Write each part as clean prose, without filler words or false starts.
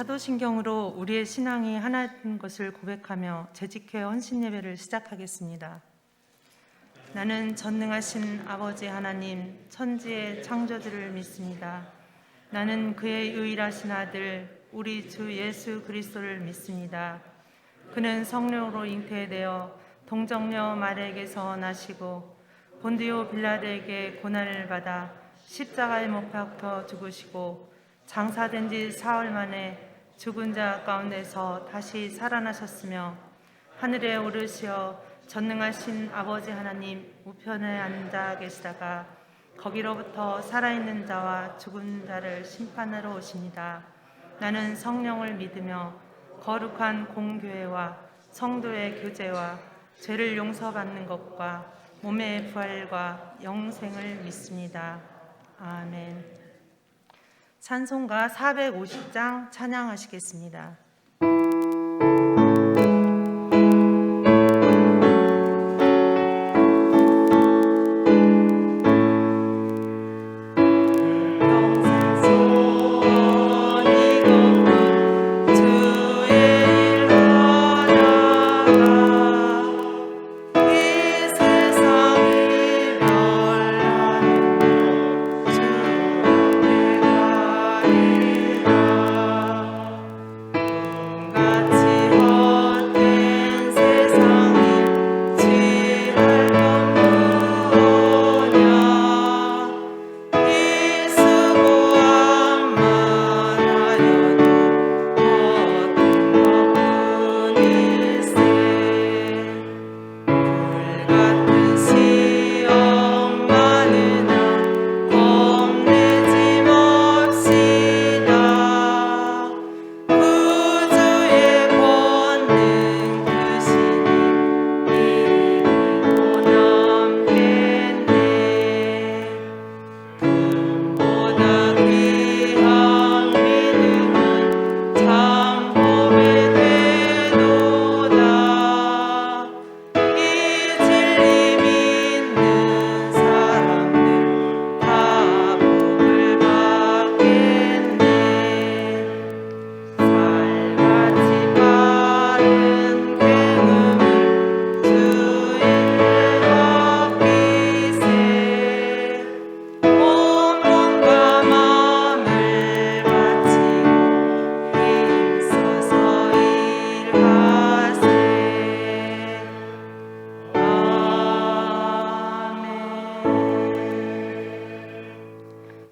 사도신경으로 우리의 신앙이 하나인 것을 고백하며 재직회 헌신 예배를 시작하겠습니다. 나는 전능하신 아버지 하나님, 천지의 창조주를 믿습니다. 나는 그의 유일하신 아들, 우리 주 예수 그리스도를 믿습니다. 그는 성령으로 잉태되어 동정녀 마리아에게서 나시고 본디오 빌라도에게 고난을 받아 십자가에 못 박혀 죽으시고 장사된 지 사흘 만에 죽은 자 가운데서 다시 살아나셨으며 하늘에 오르시어 전능하신 아버지 하나님 우편에 앉아 계시다가 거기로부터 살아있는 자와 죽은 자를 심판하러 오십니다. 나는 성령을 믿으며 거룩한 공교회와 성도의 교제와 죄를 용서받는 것과 몸의 부활과 영생을 믿습니다. 아멘. 찬송가 450장 찬양하시겠습니다.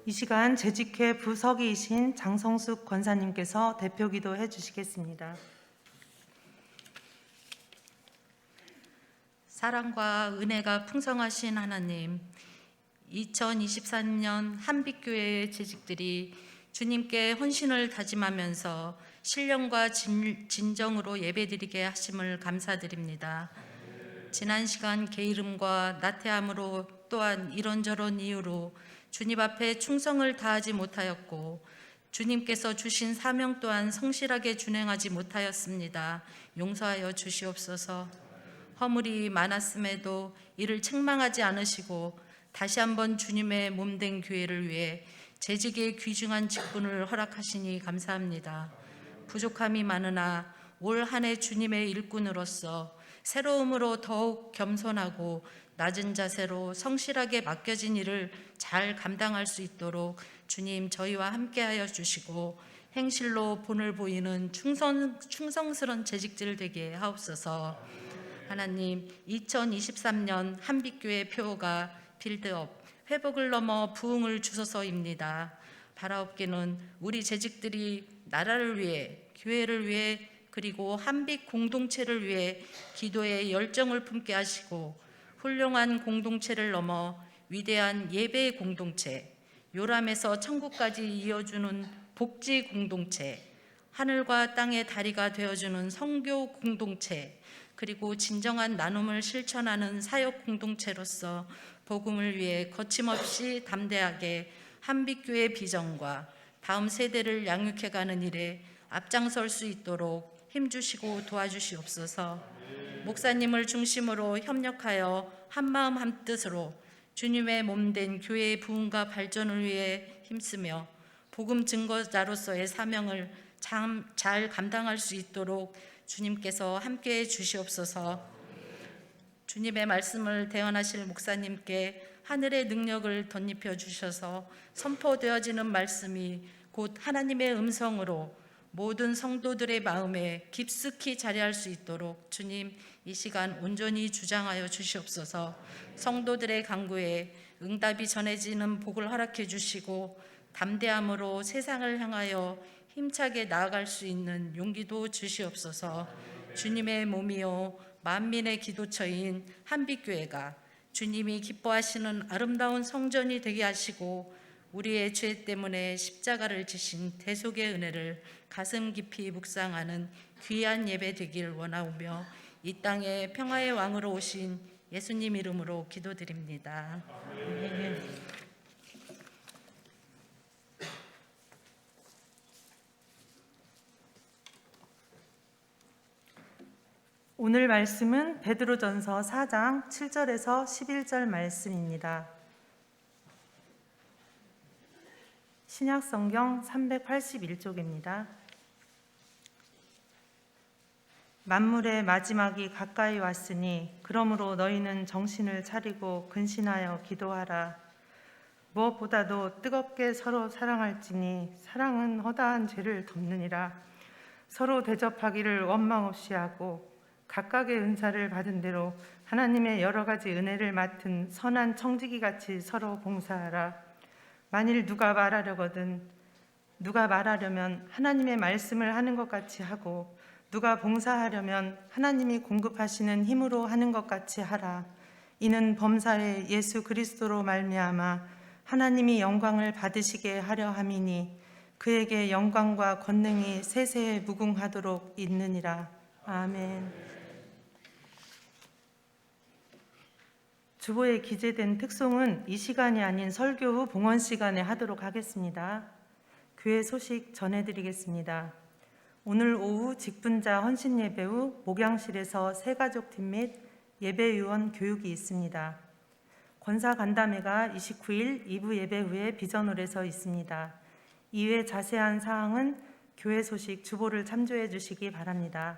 이 시간 재직회 부서기이신 장성숙 권사님께서 대표기도 해주시겠습니다. 사랑과 은혜가 풍성하신 하나님, 2023년 한빛교회의 재직들이 주님께 헌신을 다짐하면서 신령과 진정으로 예배드리게 하심을 감사드립니다. 지난 시간 게으름과 나태함으로 또한 이런저런 이유로 주님 앞에 충성을 다하지 못하였고 주님께서 주신 사명 또한 성실하게 준행하지 못하였습니다. 용서하여 주시옵소서. 허물이 많았음에도 이를 책망하지 않으시고 다시 한번 주님의 몸된 교회를 위해 재직의 귀중한 직분을 허락하시니 감사합니다. 부족함이 많으나 올 한 해 주님의 일꾼으로서 새로움으로 더욱 겸손하고 낮은 자세로 성실하게 맡겨진 일을 잘 감당할 수 있도록 주님 저희와 함께하여 주시고 행실로 본을 보이는 충성스러운 재직들 되게 하옵소서. 하나님, 2023년 한빛교회 표어가 빌드업, 회복을 넘어 부흥을 주소서입니다. 바라옵기는 우리 재직들이 나라를 위해, 교회를 위해, 그리고 한빛 공동체를 위해 기도의 열정을 품게 하시고 훌륭한 공동체를 넘어 위대한 예배의 공동체, 요람에서 천국까지 이어주는 복지 공동체, 하늘과 땅의 다리가 되어주는 선교 공동체, 그리고 진정한 나눔을 실천하는 사역 공동체로서 복음을 위해 거침없이 담대하게 한빛교회 비전과 다음 세대를 양육해가는 일에 앞장설 수 있도록 힘주시고 도와주시옵소서. 목사님을 중심으로 협력하여 한마음 한뜻으로 주님의 몸된 교회의 부흥과 발전을 위해 힘쓰며 복음 증거자로서의 사명을 잘 감당할 수 있도록 주님께서 함께해 주시옵소서. 주님의 말씀을 대언하실 목사님께 하늘의 능력을 덧입혀 주셔서 선포되어지는 말씀이 곧 하나님의 음성으로 모든 성도들의 마음에 깊숙이 자리할 수 있도록 주님 이 시간 온전히 주장하여 주시옵소서. 성도들의 간구에 응답이 전해지는 복을 허락해 주시고 담대함으로 세상을 향하여 힘차게 나아갈 수 있는 용기도 주시옵소서. 주님의 몸이요 만민의 기도처인 한빛교회가 주님이 기뻐하시는 아름다운 성전이 되게 하시고 우리의 죄 때문에 십자가를 지신 대속의 은혜를 가슴 깊이 묵상하는 귀한 예배 되길 원하오며 이 땅에 평화의 왕으로 오신 예수님 이름으로 기도드립니다. 아멘. 오늘 말씀은 베드로전서 4장 7절에서 11절 말씀입니다. 신약성경 381쪽입니다. 만물의 마지막이 가까이 왔으니 그러므로 너희는 정신을 차리고 근신하여 기도하라. 무엇보다도 뜨겁게 서로 사랑할지니 사랑은 허다한 죄를 덮느니라. 서로 대접하기를 원망 없이 하고 각각의 은사를 받은 대로 하나님의 여러 가지 은혜를 맡은 선한 청지기 같이 서로 봉사하라. 만일 누가 말하려면 하나님의 말씀을 하는 것 같이 하고 누가 봉사하려면 하나님이 공급하시는 힘으로 하는 것 같이 하라. 이는 범사에 예수 그리스도로 말미암아 하나님이 영광을 받으시게 하려 함이니 그에게 영광과 권능이 세세에 무궁하도록 있느니라. 아멘. 주보에 기재된 특송은 이 시간이 아닌 설교 후 봉헌 시간에 하도록 하겠습니다. 교회 소식 전해드리겠습니다. 오늘 오후 직분자 헌신 예배 후 목양실에서 새가족팀 및 예배위원 교육이 있습니다. 권사 간담회가 29일 2부 예배 후에 비전홀에서 있습니다. 이외 자세한 사항은 교회 소식 주보를 참조해 주시기 바랍니다.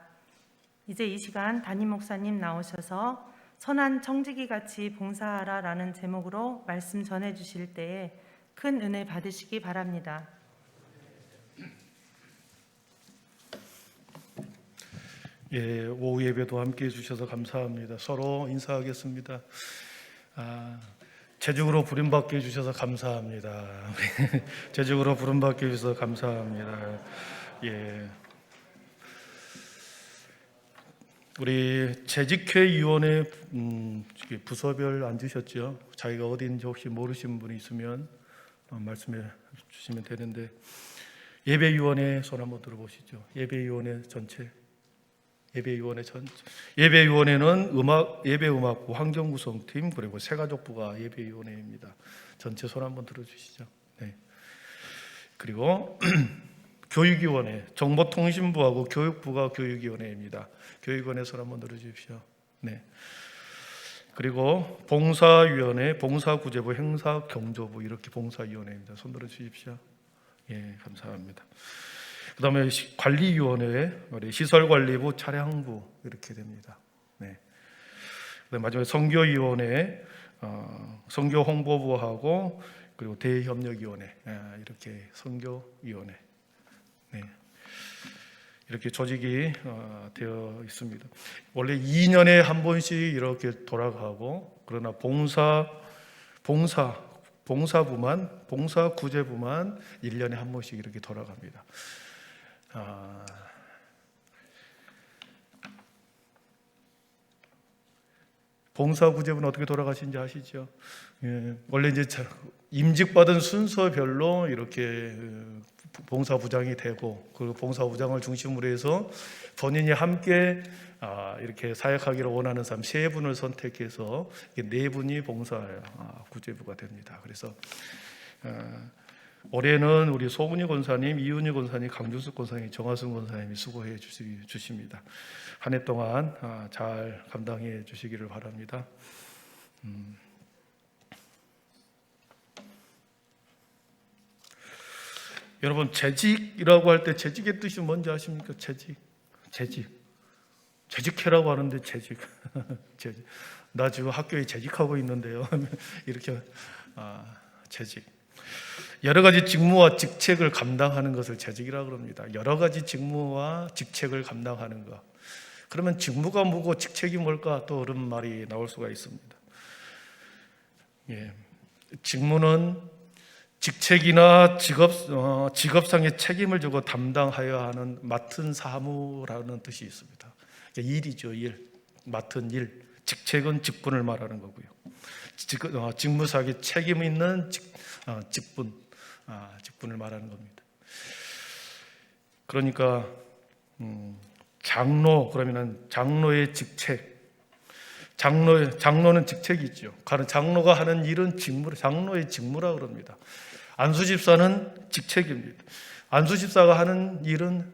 이제 이 시간 담임 목사님 나오셔서 선한 청지기 같이 봉사하라 라는 제목으로 말씀 전해 주실 때에 큰 은혜 받으시기 바랍니다. 예, 오후 예배도 함께 해주셔서 감사합니다. 서로 인사하겠습니다. 제죽으로 부름받게 해주셔서 감사합니다. 제죽으로 부름받게 해주셔서 감사합니다. 예, 우리 재직회위원회 부서별 앉으셨죠? 자기가 어디인지 혹시 모르시는 분이 있으면 말씀해 주시면 되는데 예배위원회 손 한번 들어보시죠. 예배위원회 전체. 예배위원회는 예배음악부 환경구성팀 그리고 새가족부가 예배위원회입니다. 전체 손 한번 들어주시죠. 네. 그리고 교육위원회, 정보통신부하고 교육부가 교육위원회입니다. 교육위원회 손 한번 들어주십시오. 네. 그리고 봉사위원회, 봉사구제부, 행사경조부 이렇게 봉사위원회입니다. 손 들어주십시오. 예, 감사합니다. 그 다음에 관리위원회, 시설관리부, 차량부 이렇게 됩니다. 네. 그다음에 마지막에 선교위원회, 선교홍보부하고 그리고 대협력위원회 이렇게 선교위원회 네. 이렇게 조직이 되어 있습니다. 원래 2년에 한 번씩 이렇게 돌아가고 그러나 봉사구제부만 1년에 한 번씩 이렇게 돌아갑니다. 봉사구제부는 어떻게 돌아가신지 아시죠? 예, 원래 이제 임직받은 순서별로 이렇게 봉사부장이 되고 그 봉사부장을 중심으로 해서 본인이 함께 이렇게 사역하기를 원하는 사람 3분을 선택해서 4분이 봉사구제부가 됩니다. 그래서 올해는 우리 소문희 권사님, 이은희 권사님, 강준숙 권사님, 정하순 권사님이 수고해 주십니다. 한 해 동안 잘 감당해 주시기를 바랍니다. 여러분, 재직이라고 할 때 재직의 뜻이 뭔지 아십니까? 재직해라고 하는데 재직. 나 지금 학교에 재직하고 있는데요. 이렇게 재직. 여러 가지 직무와 직책을 감당하는 것을 재직이라고 합니다. 여러 가지 직무와 직책을 감당하는 것. 그러면 직무가 뭐고 직책이 뭘까? 또 그런 말이 나올 수가 있습니다. 예. 직무는 직책이나 직업상의 책임을 지고 담당하여야 하는 맡은 사무라는 뜻이 있습니다. 일이죠, 일. 맡은 일. 직책은 직분을 말하는 거고요. 직무상의 책임 있는 직분을 말하는 겁니다. 그러니까 장로, 그러면은 장로의 직책. 장로는 직책이죠. 장로가 하는 일은 장로의 직무라 그럽니다. 안수집사는 직책입니다. 안수집사가 하는 일은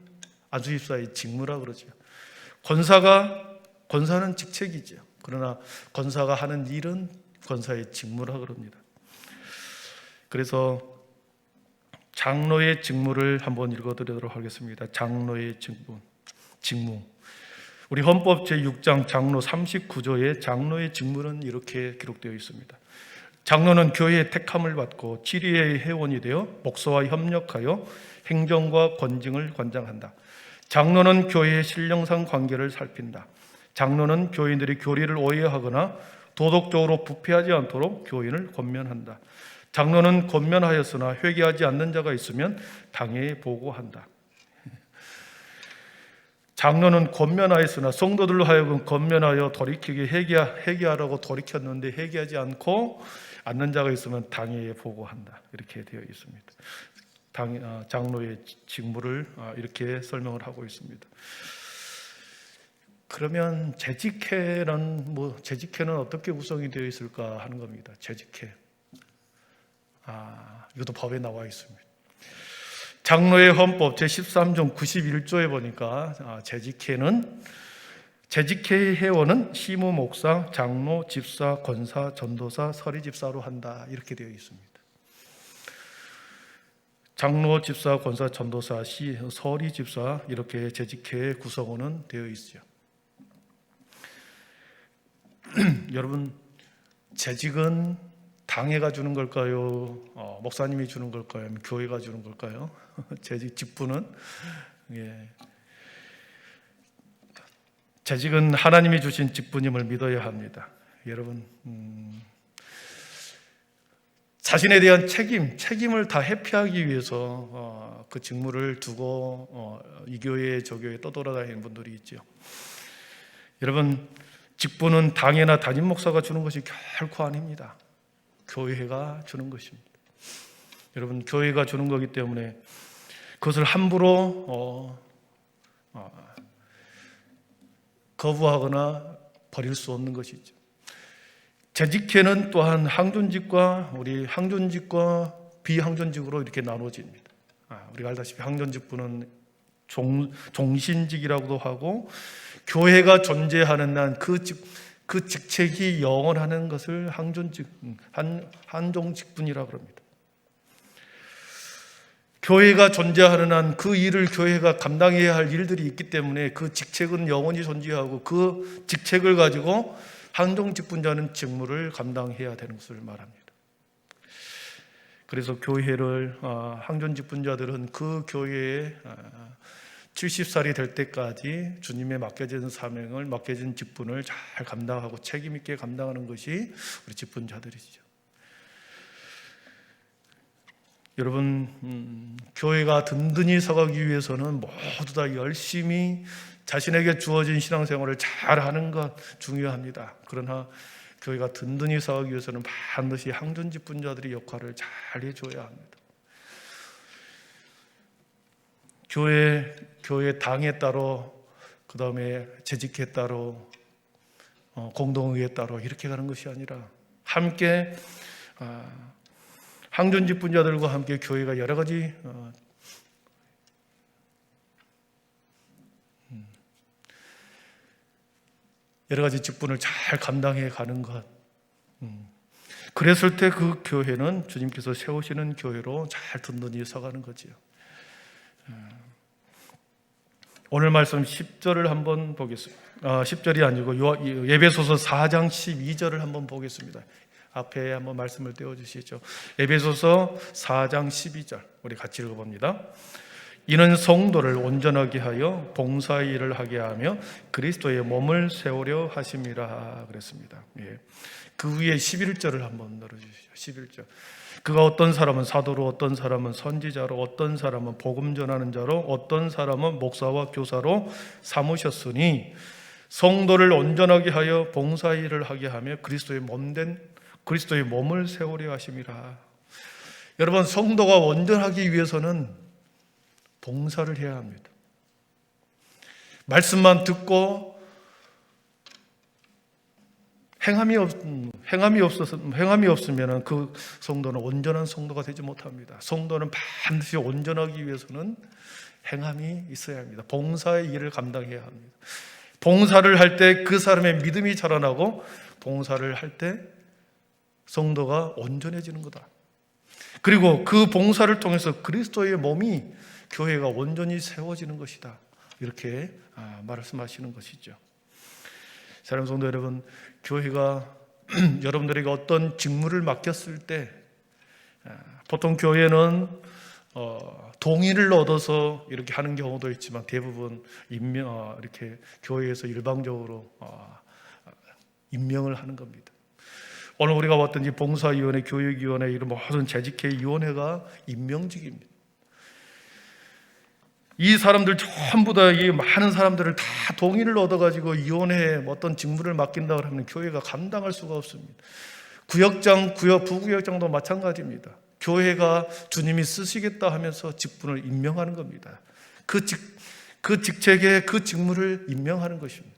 안수집사의 직무라 그러죠. 권사는 직책이죠. 그러나 권사가 하는 일은 권사의 직무라 그럽니다. 그래서 장로의 직무를 한번 읽어드리도록 하겠습니다. 장로의 직무. 우리 헌법 제6장 장로 39조에 장로의 직무는 이렇게 기록되어 있습니다. 장로는 교회의 택함을 받고 지리의 회원이 되어 목사와 협력하여 행정과 권징을 관장한다. 장로는 교회의 신령상 관계를 살핀다. 장로는 교인들이 교리를 오해하거나 도덕적으로 부패하지 않도록 교인을 권면한다. 장로는 권면하였으나 회개하지 않는 자가 있으면 당회에 보고한다. 장로는 권면하였으나 성도들로 하여금 권면하여 돌이키게 회개하라고 돌이켰는데 회개하지 않는 자가 있으면 당회에 보고한다. 이렇게 되어 있습니다. 장로의 직무를 이렇게 설명을 하고 있습니다. 그러면 재직회는 어떻게 구성이 되어 있을까 하는 겁니다. 재직회. 이것도 법에 나와 있습니다. 장로의 헌법 제13종 91조에 보니까 재직회의 회원은 시무, 목사, 장로, 집사, 권사, 전도사, 서리집사로 한다. 이렇게 되어 있습니다. 장로, 집사, 권사, 전도사, 서리집사 이렇게 재직회의 구성원은 되어 있죠. 여러분, 재직은 당회가 주는 걸까요? 목사님이 주는 걸까요? 아니면 교회가 주는 걸까요? 직분은 재직은 하나님이 주신 직분임을 믿어야 합니다. 여러분, 자신에 대한 책임을 다 회피하기 위해서 그 직무를 두고 이 교회 저 교회 떠돌아다니는 분들이 있죠. 여러분, 직분은 당회나 담임 목사가 주는 것이 결코 아닙니다. 교회가 주는 것입니다. 여러분, 교회가 주는 거기 때문에 그것을 함부로 거부하거나 버릴 수 없는 것이죠. 재직회는 또한 항존직과 비항존직으로 이렇게 나눠집니다. 우리가 알다시피 항존직분은 종신직이라고도 하고 교회가 존재하는 한 그 직책이 영원하는 것을 한종직분이라고 합니다. 교회가 존재하는 한 그 일을 교회가 감당해야 할 일들이 있기 때문에 그 직책은 영원히 존재하고 그 직책을 가지고 한종직분자는 직무를 감당해야 되는 것을 말합니다. 그래서 교회를 항존직분자들은 그 교회에 70살이 될 때까지 주님의 맡겨진 사명을, 맡겨진 직분을 잘 감당하고 책임 있게 감당하는 것이 우리 직분자들이죠. 여러분, 교회가 든든히 서가기 위해서는 모두 다 열심히 자신에게 주어진 신앙생활을 잘하는 것 중요합니다. 그러나 교회가 든든히 서가기 위해서는 반드시 항존직분자들의 역할을 잘 해줘야 합니다. 교회 당에 따로, 그 다음에 재직회 따로, 공동의회 따로 이렇게 가는 것이 아니라 함께 항존직분자들과 함께 교회가 여러 가지 직분을 잘 감당해 가는 것. 그랬을 때 그 교회는 주님께서 세우시는 교회로 잘 든든히 서가는 거지요. 오늘 말씀 10절을 한번 보겠습니다. 10절이 아니고 에베소서 4장 12절을 한번 보겠습니다. 앞에 한번 말씀을 떼어주시죠. 에베소서 4장 12절 우리 같이 읽어봅니다. 이는 성도를 온전하게 하여 봉사의 일을 하게 하며 그리스도의 몸을 세우려 하심이라 그랬습니다. 예. 그 위에 11절을 한번 넣어주시죠. 11절. 그가 어떤 사람은 사도로, 어떤 사람은 선지자로, 어떤 사람은 복음 전하는 자로, 어떤 사람은 목사와 교사로 삼으셨으니 성도를 온전하게 하여 봉사의 일을 하게 하며 그리스도의 몸을 세우려 하심이라. 여러분, 성도가 온전하기 위해서는 봉사를 해야 합니다. 말씀만 듣고 행함이 없으면 그 성도는 온전한 성도가 되지 못합니다. 성도는 반드시 온전하기 위해서는 행함이 있어야 합니다. 봉사의 일을 감당해야 합니다. 봉사를 할 때 그 사람의 믿음이 자라나고 봉사를 할 때 성도가 온전해지는 거다. 그리고 그 봉사를 통해서 그리스도의 몸이 교회가 온전히 세워지는 것이다. 이렇게 말씀하시는 것이죠. 사랑하는 성도 여러분, 교회가 여러분들에게 어떤 직무를 맡겼을 때 보통 교회는 동의를 얻어서 이렇게 하는 경우도 있지만 대부분 이렇게 교회에서 일방적으로 임명을 하는 겁니다. 오늘 우리가 봤던 이 봉사위원회, 교육위원회 이런 모든 재직회위원회가 임명직입니다. 이 사람들 전부 다 이 많은 사람들을 다 동의를 얻어가지고 위원회에 어떤 직무를 맡긴다고 하면 교회가 감당할 수가 없습니다. 구역장, 부구역장도 마찬가지입니다. 교회가 주님이 쓰시겠다 하면서 직분을 임명하는 겁니다. 그 직책에 그 직무를 임명하는 것입니다.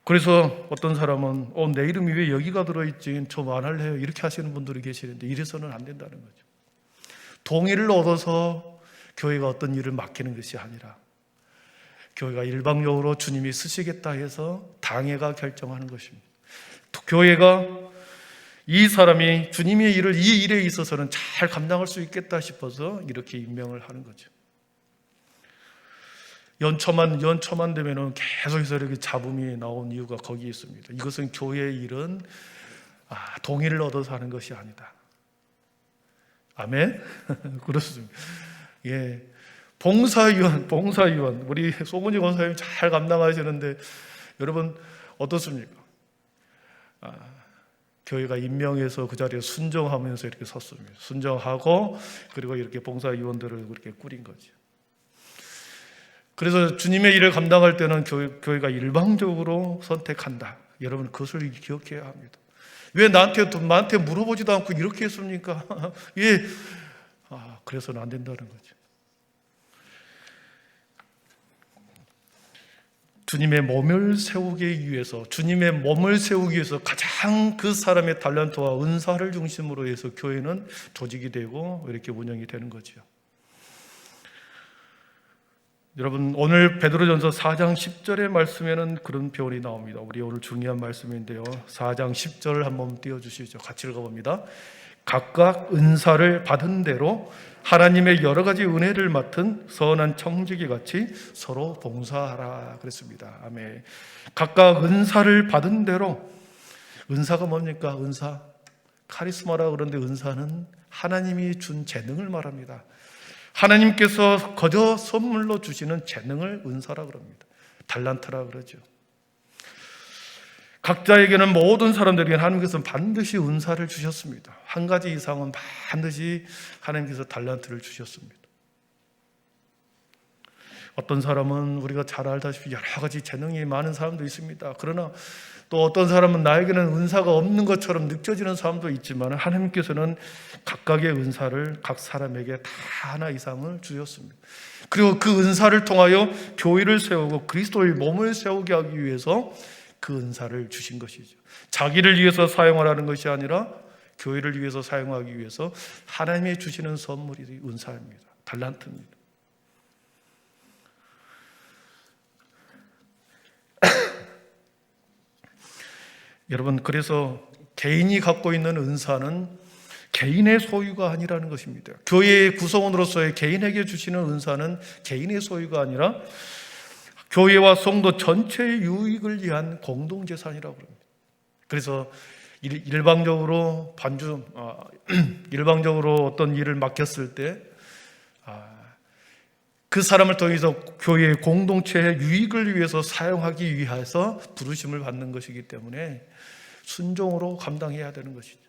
그래서 어떤 사람은 내 이름이 왜 여기가 들어있지? 좀 안 할래요. 이렇게 하시는 분들이 계시는데 이래서는 안 된다는 거죠. 동의를 얻어서 교회가 어떤 일을 맡기는 것이 아니라 교회가 일방적으로 주님이 쓰시겠다 해서 당회가 결정하는 것입니다. 교회가 이 사람이 주님의 일을 이 일에 있어서는 잘 감당할 수 있겠다 싶어서 이렇게 임명을 하는 거죠. 연초만 되면은 계속해서 이렇게 잡음이 나온 이유가 거기에 있습니다. 이것은 교회의 일은 동의를 얻어서 하는 것이 아니다. 아멘? 그렇습니다. 예. 봉사위원. 우리 소근이 권사님 잘 감당하시는데 여러분 어떻습니까? 교회가 임명해서 그 자리에 순종하면서 이렇게 섰습니다. 순종하고 그리고 이렇게 봉사위원들을 그렇게 꾸린 거죠. 그래서 주님의 일을 감당할 때는 교회가 일방적으로 선택한다. 여러분 그것을 기억해야 합니다. 왜 나한테 물어보지도 않고 이렇게 했습니까? 예. 그래서는 안 된다는 거죠. 주님의 몸을 세우기 위해서 가장 그 사람의 달란트와 은사를 중심으로 해서 교회는 조직이 되고 이렇게 운영이 되는 거죠. 여러분 오늘 베드로전서 4장 10절의 말씀에는 그런 표현이 나옵니다. 우리 오늘 중요한 말씀인데요. 4장 10절을 한번 띄워주시죠. 같이 읽어봅니다. 각각 은사를 받은 대로 하나님의 여러 가지 은혜를 맡은 선한 청지기 같이 서로 봉사하라 그랬습니다. 아멘. 각각 은사를 받은 대로, 은사가 뭡니까? 은사 카리스마라 그러는데 은사는 하나님이 준 재능을 말합니다. 하나님께서 거저 선물로 주시는 재능을 은사라 그럽니다. 달란트라 그러죠. 각자에게는 모든 사람들에게는 하나님께서 반드시 은사를 주셨습니다. 한 가지 이상은 반드시 하나님께서 달란트를 주셨습니다. 어떤 사람은 우리가 잘 알다시피 여러 가지 재능이 많은 사람도 있습니다. 그러나 또 어떤 사람은 나에게는 은사가 없는 것처럼 느껴지는 사람도 있지만 하나님께서는 각각의 은사를 각 사람에게 다 하나 이상을 주셨습니다. 그리고 그 은사를 통하여 교회를 세우고 그리스도의 몸을 세우게 하기 위해서 그 은사를 주신 것이죠. 자기를 위해서 사용하라는 것이 아니라 교회를 위해서 사용하기 위해서 하나님이 주시는 선물이 은사입니다. 달란트입니다. 여러분 그래서 개인이 갖고 있는 은사는 개인의 소유가 아니라는 것입니다. 교회의 구성원으로서의 개인에게 주시는 은사는 개인의 소유가 아니라 교회와 성도 전체의 유익을 위한 공동재산이라고 합니다. 그래서 일방적으로 일방적으로 어떤 일을 맡겼을 때 그 사람을 통해서 교회의 공동체의 유익을 위해서 사용하기 위해서 부르심을 받는 것이기 때문에 순종으로 감당해야 되는 것이죠.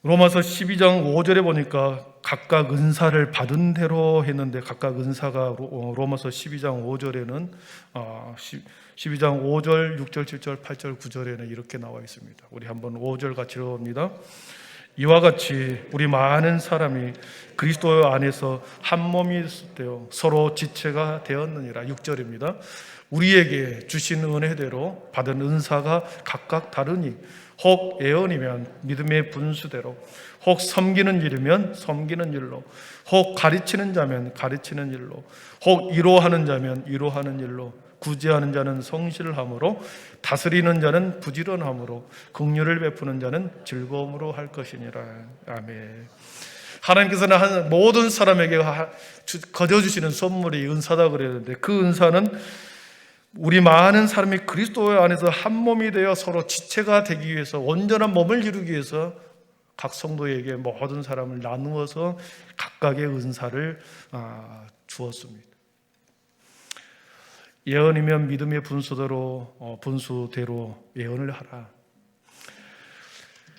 로마서 12장 5절에 보니까 각각 은사를 받은 대로 했는데, 각각 은사가 로마서 12장 5절에는 12장 5절, 6절, 7절, 8절, 9절에는 이렇게 나와 있습니다. 우리 한번 5절 같이 읽어봅니다. 이와 같이 우리 많은 사람이 그리스도 안에서 한 몸이 되어 서로 지체가 되었느니라. 6절입니다. 우리에게 주신 은혜대로 받은 은사가 각각 다르니 혹 예언이면 믿음의 분수대로, 혹 섬기는 일이면 섬기는 일로, 혹 가르치는 자면 가르치는 일로, 혹 위로하는 자면 위로하는 일로, 구제하는 자는 성실함으로, 다스리는 자는 부지런함으로, 긍휼을 베푸는 자는 즐거움으로 할 것이니라. 아멘. 하나님께서는 모든 사람에게 거저주시는 선물이 은사다 그랬는데, 그 은사는 우리 많은 사람이 그리스도 안에서 한 몸이 되어 서로 지체가 되기 위해서, 온전한 몸을 이루기 위해서 각 성도에게 모든 사람을 나누어서 각각의 은사를 주었습니다. 예언이면 믿음의 분수대로 예언을 하라.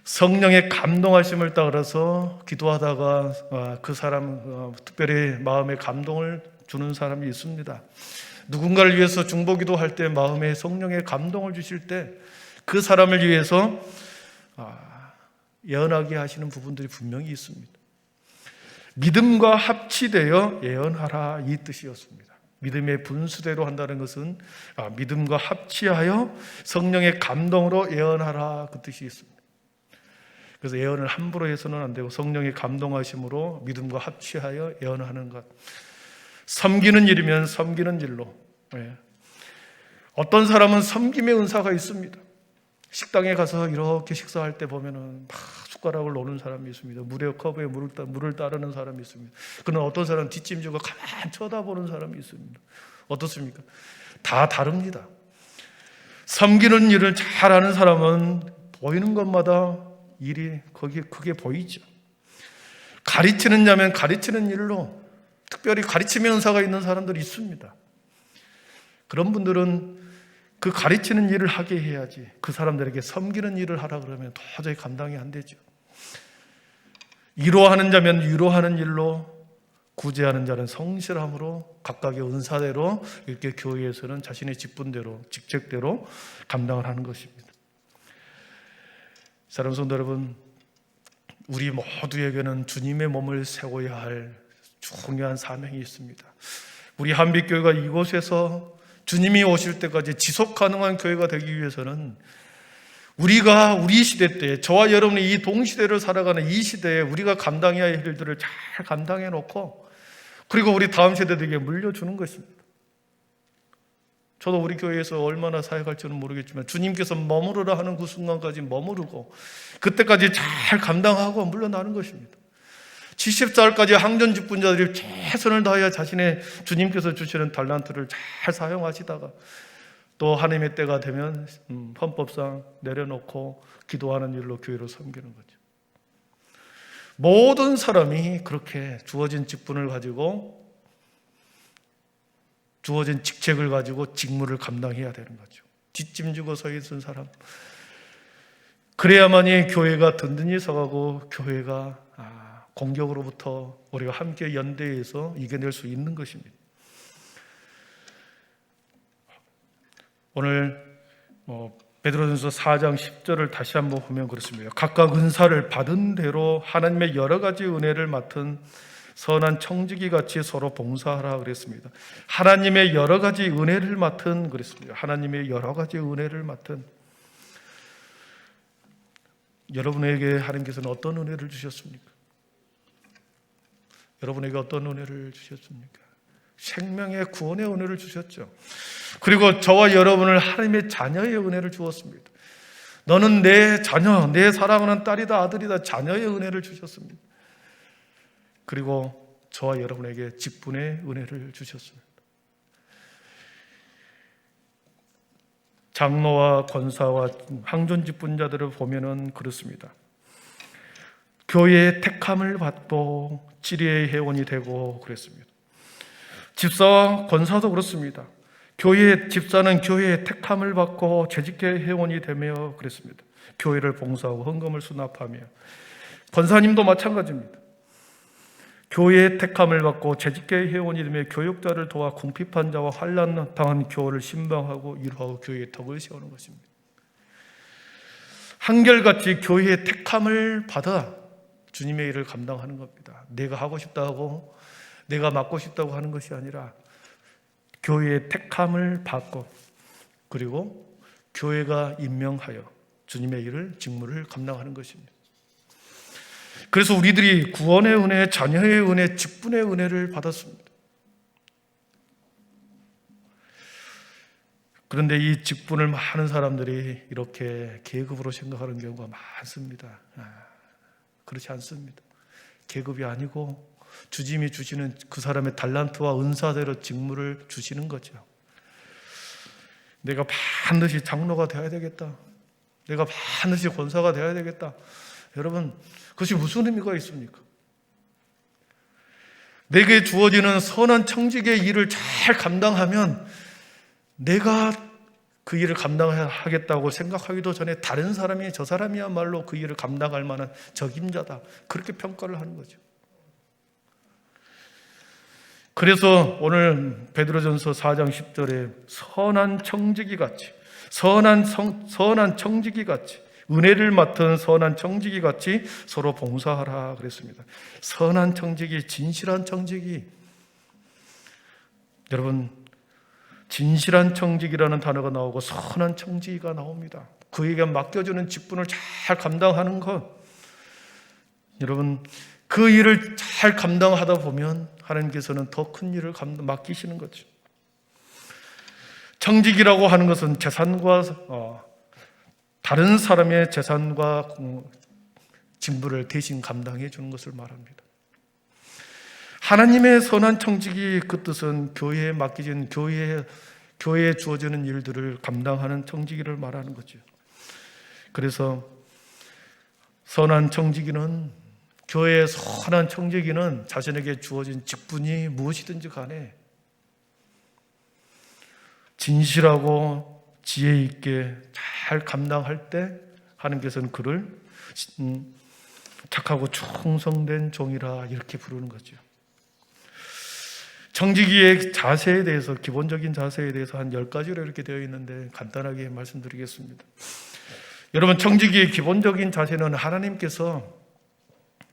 성령의 감동하심을 따라서 기도하다가 그 사람 특별히 마음에 감동을 주는 사람이 있습니다. 누군가를 위해서 중보기도 할 때 마음에 성령의 감동을 주실 때 그 사람을 위해서 예언하게 하시는 부분들이 분명히 있습니다. 믿음과 합치되어 예언하라, 이 뜻이었습니다. 믿음의 분수대로 한다는 것은 믿음과 합치하여 성령의 감동으로 예언하라, 그 뜻이 있습니다. 그래서 예언을 함부로 해서는 안 되고 성령의 감동하심으로 믿음과 합치하여 예언하는 것. 섬기는 일이면 섬기는 일로. 어떤 사람은 섬김의 은사가 있습니다. 식당에 가서 이렇게 식사할 때 보면은 막 숟가락을 놓는 사람이 있습니다. 컵에 물을 따르는 사람이 있습니다. 그러나 어떤 사람은 뒷짐지고 가만히 쳐다보는 사람이 있습니다. 어떻습니까? 다 다릅니다. 섬기는 일을 잘하는 사람은 보이는 것마다 일이 거기에 크게 보이죠. 가르치는 자면 가르치는 일로, 특별히 가르침의 은사가 있는 사람들이 있습니다. 그런 분들은 그 가르치는 일을 하게 해야지, 그 사람들에게 섬기는 일을 하라 그러면 도저히 감당이 안 되죠. 위로하는 자면 위로하는 일로, 구제하는 자는 성실함으로 각각의 은사대로 이렇게 교회에서는 자신의 직분대로, 직책대로 감당을 하는 것입니다. 사랑하는 성도 여러분, 우리 모두에게는 주님의 몸을 세워야 할 중요한 사명이 있습니다. 우리 한빛교회가 이곳에서 주님이 오실 때까지 지속 가능한 교회가 되기 위해서는 우리가 우리 시대 때, 저와 여러분이 이 동시대를 살아가는 이 시대에 우리가 감당해야 할 일들을 잘 감당해 놓고, 그리고 우리 다음 세대들에게 물려주는 것입니다. 저도 우리 교회에서 얼마나 사역할지는 모르겠지만 주님께서 머무르라 하는 그 순간까지 머무르고 그때까지 잘 감당하고 물러나는 것입니다. 70살까지 항전 직분자들이 최선을 다하여 자신의 주님께서 주시는 달란트를 잘 사용하시다가 또 하나님의 때가 되면 헌법상 내려놓고 기도하는 일로 교회를 섬기는 거죠. 모든 사람이 그렇게 주어진 직분을 가지고, 주어진 직책을 가지고 직무를 감당해야 되는 거죠. 뒷짐지고 서 있는 사람, 그래야만이 교회가 든든히 서가고 교회가 공격으로부터 우리가 함께 연대해서 이겨낼 수 있는 것입니다. 오늘 베드로전서 4장 10절을 다시 한번 보면 그렇습니다. 각각 은사를 받은 대로 하나님의 여러 가지 은혜를 맡은 선한 청지기 같이 서로 봉사하라 그랬습니다. 하나님의 여러 가지 은혜를 맡은 그랬습니다. 하나님의 여러 가지 은혜를 맡은, 여러분에게 하나님께서는 어떤 은혜를 주셨습니까? 여러분에게 어떤 은혜를 주셨습니까? 생명의 구원의 은혜를 주셨죠. 그리고 저와 여러분을 하나님의 자녀의 은혜를 주었습니다. 너는 내 자녀, 내 사랑하는 딸이다, 아들이다, 자녀의 은혜를 주셨습니다. 그리고 저와 여러분에게 직분의 은혜를 주셨습니다. 장로와 권사와 항존 직분자들을 보면은 그렇습니다. 교회의 택함을 받고 치리의 회원이 되고 그랬습니다. 집사와 권사도 그렇습니다. 집사는 교회의 택함을 받고 재직의 회원이 되며 그랬습니다. 교회를 봉사하고 헌금을 수납하며, 권사님도 마찬가지입니다. 교회의 택함을 받고 재직의 회원이 되며 교육자를 도와 궁핍한 자와 환난 당한 교회를 신방하고 위로하고 교회의 덕을 세우는 것입니다. 한결같이 교회의 택함을 받아 주님의 일을 감당하는 겁니다. 내가 하고 싶다고, 내가 맡고 싶다고 하는 것이 아니라 교회의 택함을 받고, 그리고 교회가 임명하여 주님의 일을, 직무를 감당하는 것입니다. 그래서 우리들이 구원의 은혜, 자녀의 은혜, 직분의 은혜를 받았습니다. 그런데 이 직분을 많은 사람들이 이렇게 계급으로 생각하는 경우가 많습니다. 그렇지 않습니다. 계급이 아니고 주님이 주시는 그 사람의 달란트와 은사대로 직무를 주시는 거죠. 내가 반드시 장로가 되어야 되겠다, 내가 반드시 권사가 되어야 되겠다. 여러분, 그것이 무슨 의미가 있습니까? 내게 주어지는 선한 청직의 일을 잘 감당하면 내가 그 일을 감당하겠다고 생각하기도 전에 다른 사람이, 저 사람이야말로 그 일을 감당할 만한 적임자다, 그렇게 평가를 하는 거죠. 그래서 오늘 베드로전서 4장 10절에 선한 청지기 같이, 선한 청지기 같이, 은혜를 맡은 선한 청지기 같이 서로 봉사하라 그랬습니다. 선한 청지기, 진실한 청지기. 여러분, 진실한 청지기라는 단어가 나오고 선한 청지기가 나옵니다. 그에게 맡겨주는 직분을 잘 감당하는 것. 여러분, 그 일을 잘 감당하다 보면 하나님께서는 더 큰 일을 맡기시는 거죠. 청지기라고 하는 것은 재산과 다른 사람의 재산과 직무를 대신 감당해 주는 것을 말합니다. 하나님의 선한 청지기, 그 뜻은 교회에 맡겨진, 교회에 주어지는 일들을 감당하는 청지기를 말하는 거죠. 그래서 선한 청지기는, 교회의 선한 청지기는 자신에게 주어진 직분이 무엇이든지 간에 진실하고 지혜 있게 잘 감당할 때 하나님께서는 그를 착하고 충성된 종이라 이렇게 부르는 거죠. 청지기의 자세에 대해서, 기본적인 자세에 대해서 한 10가지로 이렇게 되어 있는데 간단하게 말씀드리겠습니다. 여러분, 청지기의 기본적인 자세는 하나님께서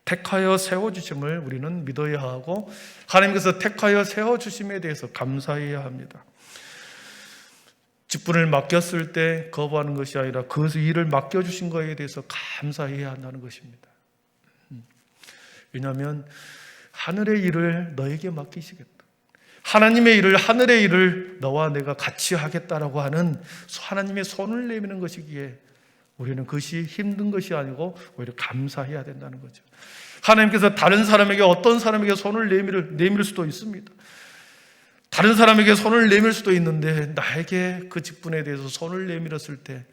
택하여 세워주심을 우리는 믿어야 하고, 하나님께서 택하여 세워주심에 대해서 감사해야 합니다. 직분을 맡겼을 때 거부하는 것이 아니라 그 일을 맡겨주신 것에 대해서 감사해야 한다는 것입니다. 왜냐하면 하늘의 일을 너에게 맡기시겠다, 하나님의 일을, 하늘의 일을 너와 내가 같이 하겠다라고 하는 하나님의 손을 내미는 것이기에 우리는 그것이 힘든 것이 아니고 오히려 감사해야 된다는 거죠. 하나님께서 다른 사람에게, 어떤 사람에게 손을 내밀 수도 있습니다. 다른 사람에게 손을 내밀 수도 있는데 나에게 그 직분에 대해서 손을 내밀었을 때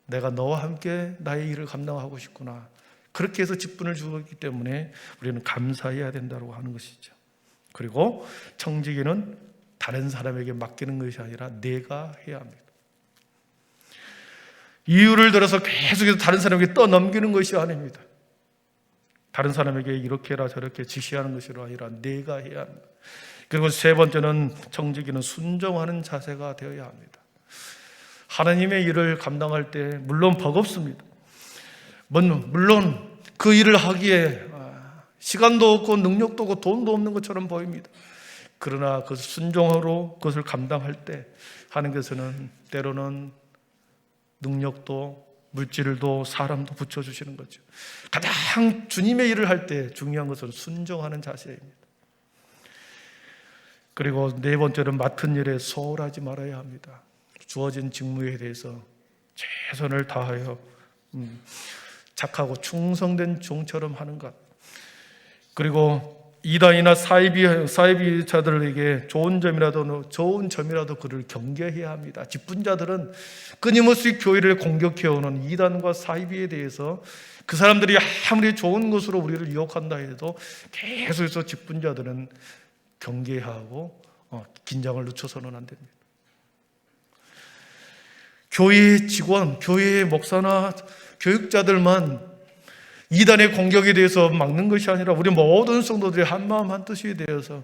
내가 너와 함께 나의 일을 감당하고 싶구나, 그렇게 해서 직분을 주었기 때문에 우리는 감사해야 된다고 하는 것이죠. 그리고 청지기는 다른 사람에게 맡기는 것이 아니라 내가 해야 합니다. 이유를 들어서 계속해서 다른 사람에게 떠넘기는 것이 아닙니다. 다른 사람에게 이렇게 해라 저렇게 지시하는 것이 아니라 내가 해야 합니다. 그리고 세 번째는, 청지기는 순종하는 자세가 되어야 합니다. 하나님의 일을 감당할 때 물론 버겁습니다. 물론 그 일을 하기에 시간도 없고 능력도 없고 돈도 없는 것처럼 보입니다. 그러나 그 순종으로 그것을 감당할 때 하나님께서는 때로는 능력도 물질도 사람도 붙여주시는 거죠. 가장 주님의 일을 할 때 중요한 것은 순종하는 자세입니다. 그리고 네 번째는 맡은 일에 소홀하지 말아야 합니다. 주어진 직무에 대해서 최선을 다하여 착하고 충성된 종처럼 하는 것. 그리고 이단이나 사이비자들에게 좋은 점이라도 그를 경계해야 합니다. 직분자들은 끊임없이 교회를 공격해오는 이단과 사이비에 대해서 그 사람들이 아무리 좋은 것으로 우리를 유혹한다 해도 계속해서 직분자들은 경계하고 긴장을 늦춰서는 안 됩니다. 교회의 직원, 교회의 목사나 교육자들만 이단의 공격에 대해서 막는 것이 아니라 우리 모든 성도들이 한마음 한뜻이 되어서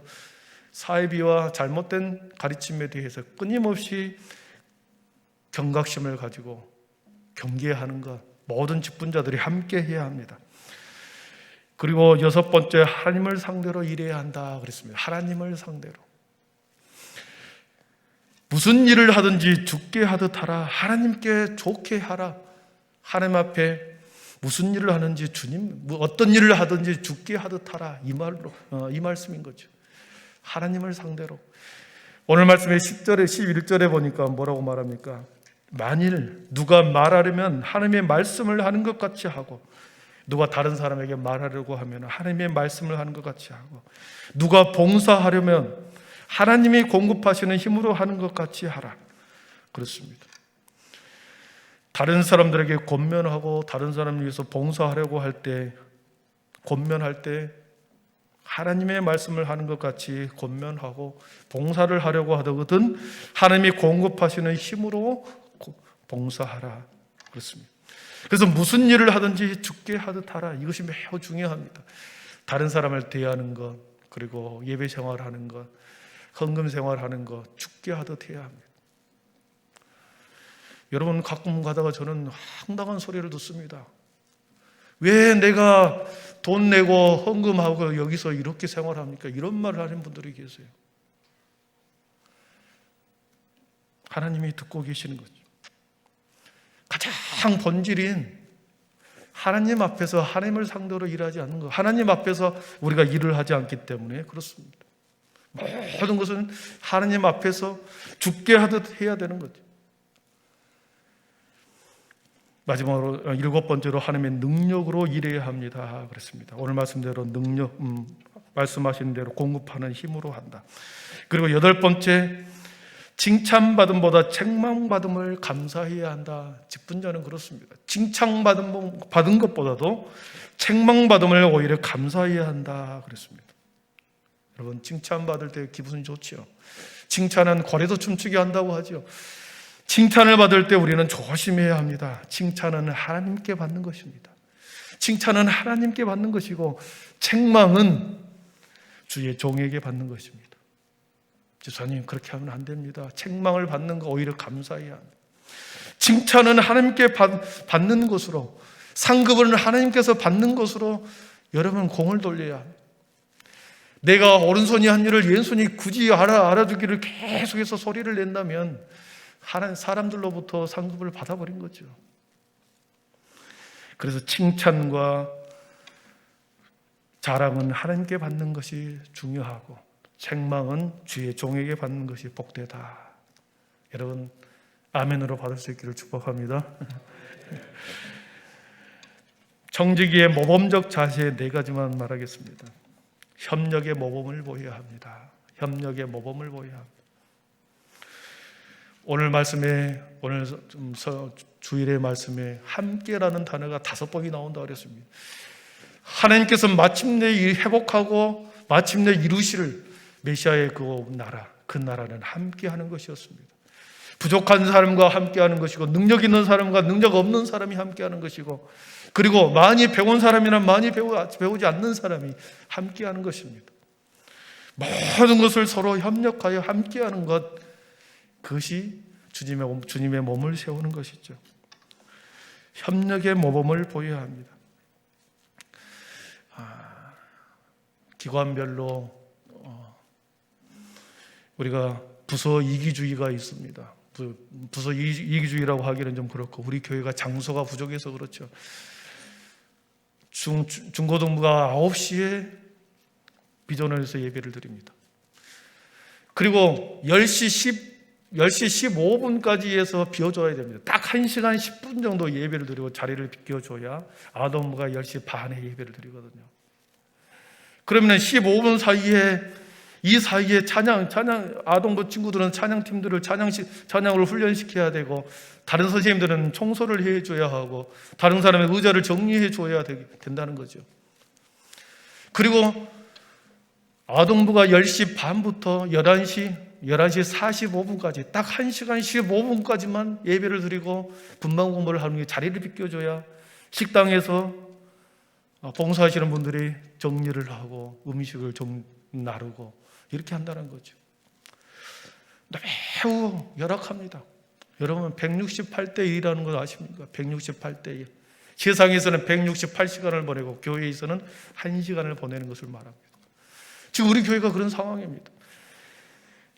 사이비와 잘못된 가르침에 대해서 끊임없이 경각심을 가지고 경계하는 것, 모든 직분자들이 함께 해야 합니다. 그리고 6번째, 하나님을 상대로 일해야 한다 그랬습니다. 하나님을 상대로. 무슨 일을 하든지 죽게 하듯 하라. 하나님께 좋게 하라. 하나님 앞에 무슨 일을 하는지 주님, 어떤 일을 하든지 죽게 하듯 하라. 이 말씀인 거죠. 하나님을 상대로. 오늘 말씀의 10절에 11절에 보니까 뭐라고 말합니까? 만일 누가 말하려면 하나님의 말씀을 하는 것 같이 하고, 누가 다른 사람에게 말하려고 하면 하나님의 말씀을 하는 것 같이 하고, 누가 봉사하려면 하나님이 공급하시는 힘으로 하는 것 같이 하라. 그렇습니다. 다른 사람들에게 권면하고 다른 사람을 위해서 봉사하려고 할 때, 권면할 때 하나님의 말씀을 하는 것 같이 권면하고 봉사를 하려고 하거든 하나님이 공급하시는 힘으로 봉사하라. 그렇습니다. 그래서 무슨 일을 하든지 죽게 하듯 하라. 이것이 매우 중요합니다. 다른 사람을 대하는 것, 그리고 예배 생활하는 것, 헌금 생활하는 것, 죽게 하듯 해야 합니다. 여러분, 가끔 가다가 저는 황당한 소리를 듣습니다. 왜 내가 돈 내고 헌금하고 여기서 이렇게 생활합니까? 이런 말을 하는 분들이 계세요. 하나님이 듣고 계시는 거죠. 가장 본질인 하나님 앞에서 하나님을 상대로 일하지 않는 것, 하나님 앞에서 우리가 일을 하지 않기 때문에 그렇습니다. 모든 것은 하나님 앞에서 죽게 하듯 해야 되는 거죠. 마지막으로 7번째로 하나님의 능력으로 일해야 합니다. 그랬습니다. 오늘 말씀대로 능력, 말씀하신 대로 공급하는 힘으로 한다. 그리고 8번째, 칭찬받음보다 책망받음을 감사해야 한다. 직분자는 그렇습니다. 칭찬받은 것보다도 책망받음을 오히려 감사해야 한다. 그랬습니다. 여러분, 칭찬받을 때 기분이 좋죠. 칭찬은 거래도 춤추게 한다고 하죠. 칭찬을 받을 때 우리는 조심해야 합니다. 칭찬은 하나님께 받는 것입니다. 칭찬은 하나님께 받는 것이고 책망은 주의 종에게 받는 것입니다. 집사님, 그렇게 하면 안 됩니다. 책망을 받는 거 오히려 감사해야 합니다. 칭찬은 하나님께 받는 것으로, 상급은 하나님께서 받는 것으로 여러분 공을 돌려야 합니다. 내가 오른손이 한 일을 왼손이 굳이 알아주기를 계속해서 소리를 낸다면 사람들로부터 상급을 받아버린 거죠. 그래서 칭찬과 자랑은 하나님께 받는 것이 중요하고 책망은 주의 종에게 받는 것이 복되다. 여러분, 아멘으로 받을 수 있기를 축복합니다. 청지기의 모범적 자세 4가지만 말하겠습니다. 협력의 모범을 보여야 합니다. 협력의 모범을 보여야 합니다. 오늘 주일의 말씀에 함께라는 단어가 5번이 나온다고 그랬습니다. 하나님께서 마침내 회복하고 마침내 이루실 메시아의 그 나라는 함께하는 것이었습니다. 부족한 사람과 함께하는 것이고, 능력 있는 사람과 능력 없는 사람이 함께하는 것이고, 그리고 많이 배운 사람이나 많이 배우지 않는 사람이 함께하는 것입니다. 모든 것을 서로 협력하여 함께하는 것, 그것이 주님의 몸을 세우는 것이죠. 협력의 모범을 보여야 합니다. 기관별로 우리가 부서 이기주의가 있습니다. 부서 이기주의라고 하기는 좀 그렇고, 우리 교회가 장소가 부족해서 그렇죠. 중고등부가 9시에 비전원에서 예배를 드립니다. 그리고 10시 10시 15분까지 해서 비워줘야 됩니다. 딱 1시간 10분 정도 예배를 드리고 자리를 비켜줘야 아동부가 10시 반에 예배를 드리거든요. 그러면 15분 사이에 이 사이에 찬양 아동부 친구들은 찬양팀들을 찬양으로 훈련시켜야 되고, 다른 선생님들은 청소를 해줘야 하고, 다른 사람의 의자를 정리해줘야 된다는 거죠. 그리고 아동부가 10시 반부터 11시 45분까지 딱 1시간 15분까지만 예배를 드리고 분방 공부를 하는 게 자리를 비켜줘야 식당에서 봉사하시는 분들이 정리를 하고 음식을 좀 나르고 이렇게 한다는 거죠. 매우 열악합니다. 여러분 168대 1이라는 거 아십니까? 168대 1. 세상에서는 168시간을 보내고 교회에서는 1시간을 보내는 것을 말합니다. 지금 우리 교회가 그런 상황입니다.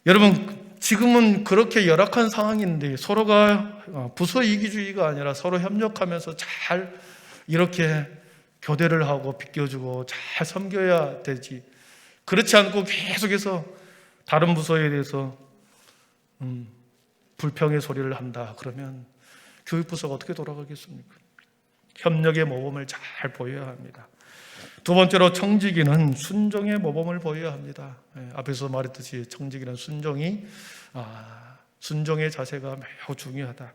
여러분 지금은 그렇게 열악한 상황인데 서로가 부서 이기주의가 아니라 서로 협력하면서 잘 이렇게 교대를 하고 비껴주고 잘 섬겨야 되지, 그렇지 않고 계속해서 다른 부서에 대해서 불평의 소리를 한다 그러면 교육부서가 어떻게 돌아가겠습니까? 협력의 모범을 잘 보여야 합니다. 두 번째로 청지기는 순종의 모범을 보여야 합니다. 앞에서 말했듯이 청지기는 순종의 자세가 매우 중요하다.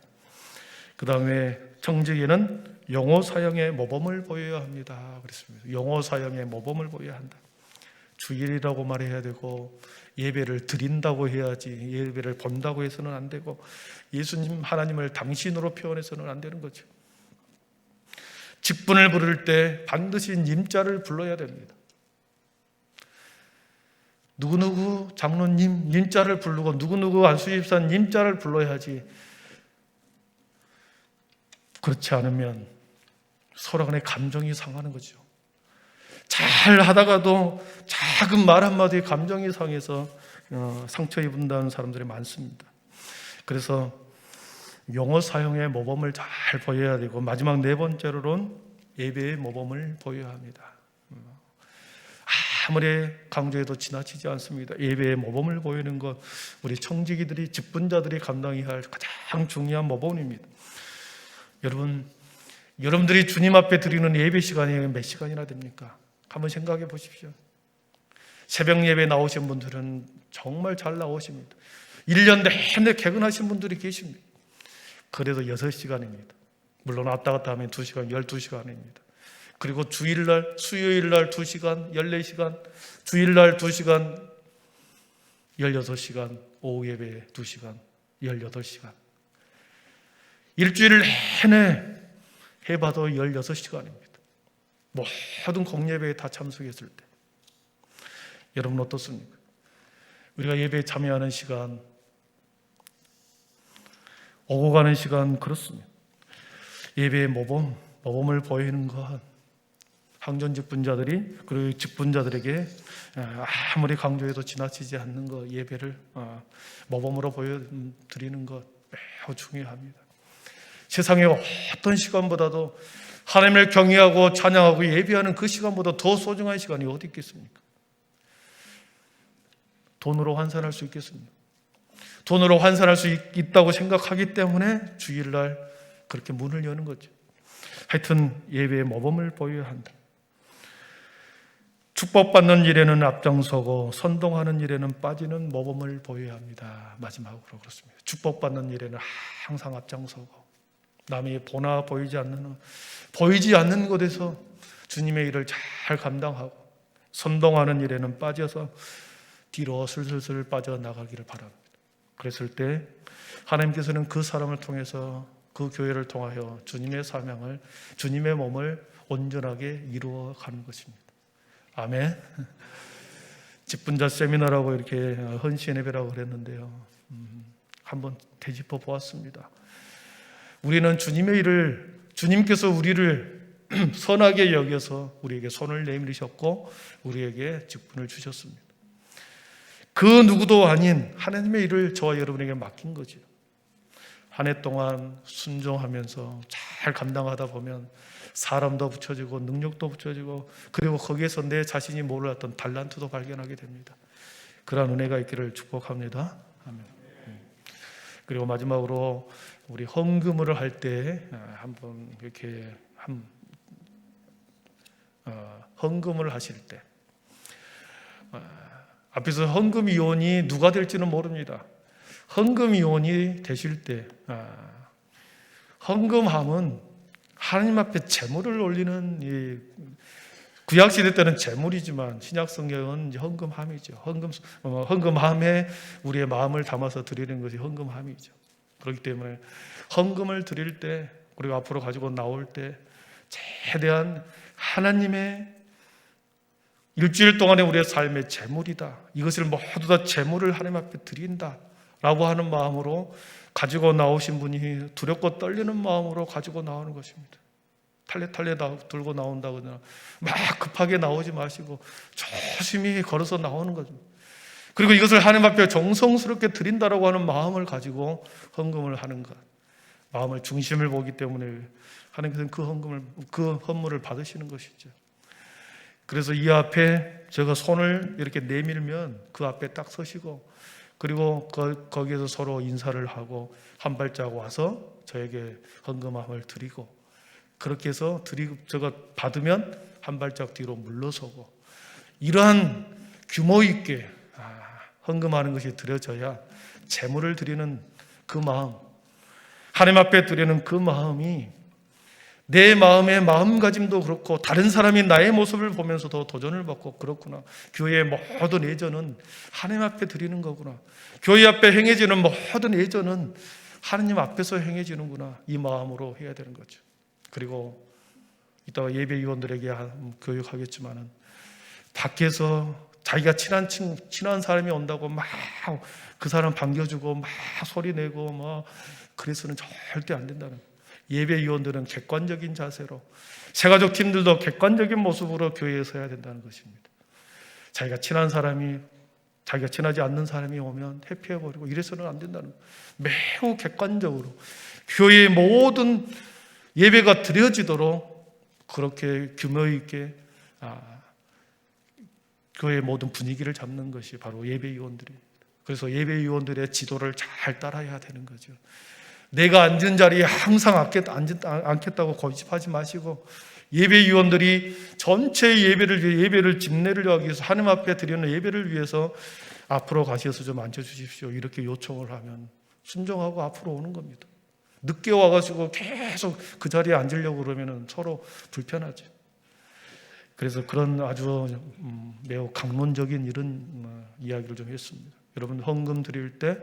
그 다음에 청지기는 용어 사용의 모범을 보여야 합니다. 그랬습니다. 용어 사용의 모범을 보여야 한다. 주일이라고 말해야 되고, 예배를 드린다고 해야지 예배를 본다고 해서는 안 되고, 예수님 하나님을 당신으로 표현해서는 안 되는 거죠. 직분을 부를 때 반드시 님자를 불러야 됩니다. 누구누구 장로님 님자를 부르고 누구누구 안수집사 님자를 불러야지, 그렇지 않으면 서로 간에 감정이 상하는 거죠. 잘 하다가도 작은 말 한마디에 감정이 상해서 상처 입는다는 사람들이 많습니다. 그래서 용어 사용의 모범을 잘 보여야 되고, 마지막 네 번째로는 예배의 모범을 보여야 합니다. 아무리 강조해도 지나치지 않습니다. 예배의 모범을 보이는 것, 우리 청지기들이 직분자들이 감당해야 할 가장 중요한 모범입니다. 여러분들이 주님 앞에 드리는 예배 시간이 몇 시간이나 됩니까? 한번 생각해 보십시오. 새벽 예배 나오신 분들은 정말 잘 나오십니다. 1년 내내 개근하신 분들이 계십니다. 그래도 6시간입니다. 물론 왔다 갔다 하면 2시간, 12시간입니다. 그리고 주일날, 수요일날 2시간, 14시간, 주일날 2시간, 16시간, 오후 예배 2시간, 18시간. 일주일 내내 해봐도 16시간입니다. 모든 공예배에 다 참석했을 때. 여러분 어떻습니까? 우리가 예배에 참여하는 시간, 오고 가는 시간, 그렇습니다. 예배의 모범을 보이는 것, 항전 직분자들이, 그리고 직분자들에게 아무리 강조해도 지나치지 않는 것, 예배를 모범으로 보여드리는 것 매우 중요합니다. 세상의 어떤 시간보다도 하나님을 경외하고 찬양하고 예배하는 그 시간보다 더 소중한 시간이 어디 있겠습니까? 돈으로 환산할 수 있겠습니까? 돈으로 환산할 수 있다고 생각하기 때문에 주일날 그렇게 문을 여는 거죠. 하여튼 예배의 모범을 보여야 한다. 축복받는 일에는 앞장서고 선동하는 일에는 빠지는 모범을 보여야 합니다. 마지막으로 그렇습니다. 축복받는 일에는 항상 앞장서고, 남이 보나 보이지 않는 곳에서 주님의 일을 잘 감당하고, 선동하는 일에는 빠져서 뒤로 슬슬 빠져나가기를 바랍니다. 그랬을 때 하나님께서는 그 사람을 통해서, 그 교회를 통하여 주님의 사명을, 주님의 몸을 온전하게 이루어가는 것입니다. 아멘. 직분자 세미나라고 이렇게 헌신 예배라고 그랬는데요, 한번 되짚어 보았습니다. 우리는 주님의 일을, 주님께서 우리를 선하게 여겨서 우리에게 손을 내밀으셨고 우리에게 직분을 주셨습니다. 그 누구도 아닌 하나님의 일을 저와 여러분에게 맡긴 거죠. 한 해 동안 순종하면서 잘 감당하다 보면 사람도 붙여지고 능력도 붙여지고, 그리고 거기에서 내 자신이 몰랐던 달란트도 발견하게 됩니다. 그러한 은혜가 있기를 축복합니다. 아멘. 그리고 마지막으로 우리 헌금을 할 때 한번 이렇게 헌금을 하실 때 앞에서 헌금위원이 누가 될지는 모릅니다. 헌금위원이 되실 때 헌금함은 하나님 앞에 제물을 올리는 구약시대 때는 제물이지만 신약성경은 이제 헌금함이죠. 헌금함에 우리의 마음을 담아서 드리는 것이 헌금함이죠. 그렇기 때문에 헌금을 드릴 때 그리고 앞으로 가지고 나올 때 최대한 하나님의 일주일 동안의 우리의 삶의 제물이다. 이것을 모두 다 제물을 하나님 앞에 드린다라고 하는 마음으로 가지고 나오신 분이 두렵고 떨리는 마음으로 가지고 나오는 것입니다. 탈레탈레 들고 나온다거나 막 급하게 나오지 마시고 조심히 걸어서 나오는 거죠. 그리고 이것을 하나님 앞에 정성스럽게 드린다라고 하는 마음을 가지고 헌금을 하는 것. 마음을 중심을 보기 때문에 하나님께서는 그 헌물을 받으시는 것이죠. 그래서 이 앞에 제가 손을 이렇게 내밀면 그 앞에 딱 서시고 그리고 거기에서 서로 인사를 하고 한 발짝 와서 저에게 헌금함을 드리고 그렇게 해서 제가 받으면 한 발짝 뒤로 물러서고 이러한 규모 있게 헌금하는 것이 드려져야 제물을 드리는 그 마음, 하나님 앞에 드리는 그 마음이 내 마음의 마음가짐도 그렇고 다른 사람이 나의 모습을 보면서도 도전을 받고 그렇구나. 교회의 모든 예전은 하나님 앞에 드리는 거구나. 교회 앞에 행해지는 모든 예전은 하나님 앞에서 행해지는구나. 이 마음으로 해야 되는 거죠. 그리고 이따가 예배위원들에게 교육하겠지만은 밖에서 자기가 친한 사람이 온다고 막 그 사람 반겨주고 막 소리 내고 막 그래서는 절대 안 된다는 거예요. 예배위원들은 객관적인 자세로 새가족 팀들도 객관적인 모습으로 교회에 서야 된다는 것입니다. 자기가 친한 사람이 자기가 친하지 않는 사람이 오면 회피해버리고 이래서는 안 된다는 거예요. 매우 객관적으로 교회의 모든 예배가 드려지도록 그렇게 규모 있게 교회의 모든 분위기를 잡는 것이 바로 예배위원들입니다. 그래서 예배위원들의 지도를 잘 따라야 되는 거죠. 내가 앉은 자리에 항상 앉겠다고 고집하지 마시고 예배위원들이 전체 예배를 집례를 하기 위해서 하나님 앞에 드리는 예배를 위해서 앞으로 가셔서 좀 앉아주십시오. 이렇게 요청을 하면 순종하고 앞으로 오는 겁니다. 늦게 와가지고 계속 그 자리에 앉으려고 그러면 서로 불편하죠. 그래서 그런 아주 매우 강론적인 이런 이야기를 좀 했습니다. 여러분 헌금 드릴 때,